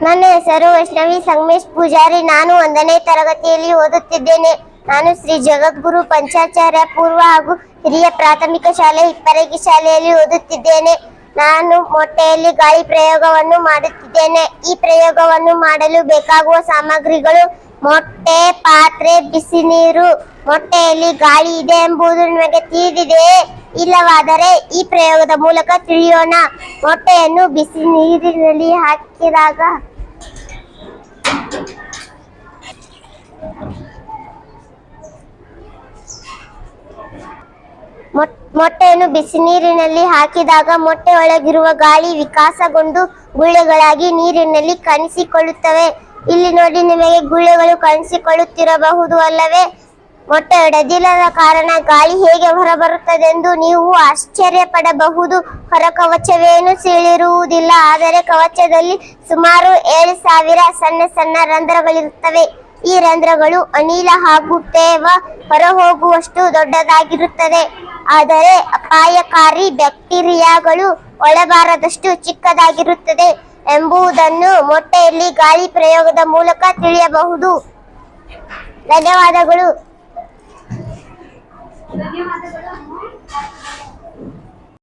ನನ್ನ ಹೆಸರು ವೈಷ್ಣವಿ ಸಂಗಮೇಶ್ ಪೂಜಾರಿ. ನಾನು 1ನೇ ತರಗತಿಯಲ್ಲಿ ಓದುತ್ತಿದ್ದೇನೆ. ನಾನು ಶ್ರೀ ಜಗದ್ಗುರು ಪಂಚಾಚಾರ್ಯ ಪೂರ್ವ ಹಾಗೂ ಹಿರಿಯ ಪ್ರಾಥಮಿಕ ಶಾಲೆ ಹಿಪ್ಪರಗಿ ಶಾಲೆಯಲ್ಲಿ ಓದುತ್ತಿದ್ದೇನೆ. ನಾನು ಮೊಟ್ಟೆಯಲ್ಲಿ ಗಾಳಿ ಪ್ರಯೋಗವನ್ನು ಮಾಡುತ್ತಿದ್ದೇನೆ. ಈ ಪ್ರಯೋಗವನ್ನು ಮಾಡಲು ಬೇಕಾಗುವ ಸಾಮಗ್ರಿಗಳು: ಮೊಟ್ಟೆ, ಪಾತ್ರೆ, ಬಿಸಿ ನೀರು. ಮೊಟ್ಟೆಯಲ್ಲಿ ಗಾಳಿ ಇದೆ ಎಂಬುದು ನಿಮಗೆ ತಿಳಿದಿದೆಯೇ? ಇಲ್ಲವಾದರೆ ಈ ಪ್ರಯೋಗದ ಮೂಲಕ ತಿಳಿಯೋಣ. ಮೊಟ್ಟೆಯನ್ನು ಬಿಸಿ ನೀರಿನಲ್ಲಿ ಹಾಕಿದಾಗ ಮೊಟ್ಟೆಯನ್ನು ಬಿಸಿ ನೀರಿನಲ್ಲಿ ಹಾಕಿದಾಗ ಮೊಟ್ಟೆ ಒಳಗಿರುವ ಗಾಳಿ ವಿಕಾಸಗೊಂಡು ಗುಳ್ಳೆಗಳಾಗಿ ನೀರಿನಲ್ಲಿ ಕಾಣಿಸಿಕೊಳ್ಳುತ್ತವೆ. ಇಲ್ಲಿ ನೋಡಿ, ನಿಮಗೆ ಗುಳ್ಳೆಗಳು ಕಾಣಿಸಿಕೊಳ್ಳುತ್ತಿರಬಹುದು ಅಲ್ಲವೇ? ಮೊಟ್ಟೆ ಒಡೆದಿಲ್ಲದ ಕಾರಣ ಗಾಳಿ ಹೇಗೆ ಹೊರಬರುತ್ತದೆಂದು ನೀವು ಆಶ್ಚರ್ಯ ಪಡಬಹುದು. ಹೊರ ಕವಚವೇನು ಸೀಳಿರುವುದಿಲ್ಲ, ಆದರೆ ಕವಚದಲ್ಲಿ ಸುಮಾರು 7,000 ಸಣ್ಣ ಸಣ್ಣ ರಂಧ್ರಗಳಿರುತ್ತವೆ. ಈ ರಂಧ್ರಗಳು ಅನಿಲ ಹಾಗೂ ತೇವ ಹೊರಹೋಗುವಷ್ಟು ದೊಡ್ಡದಾಗಿರುತ್ತದೆ. ಆದರೆ ಅಪಾಯಕಾರಿ ಬ್ಯಾಕ್ಟೀರಿಯಾಗಳು ಒಳಬಾರದಷ್ಟು ಚಿಕ್ಕದಾಗಿರುತ್ತದೆ ಎಂಬುದನ್ನು ಮೊಟ್ಟೆಯಲ್ಲಿ ಗಾಳಿ ಪ್ರಯೋಗದ ಮೂಲಕ ತಿಳಿಯಬಹುದು. ಧನ್ಯವಾದಗಳು.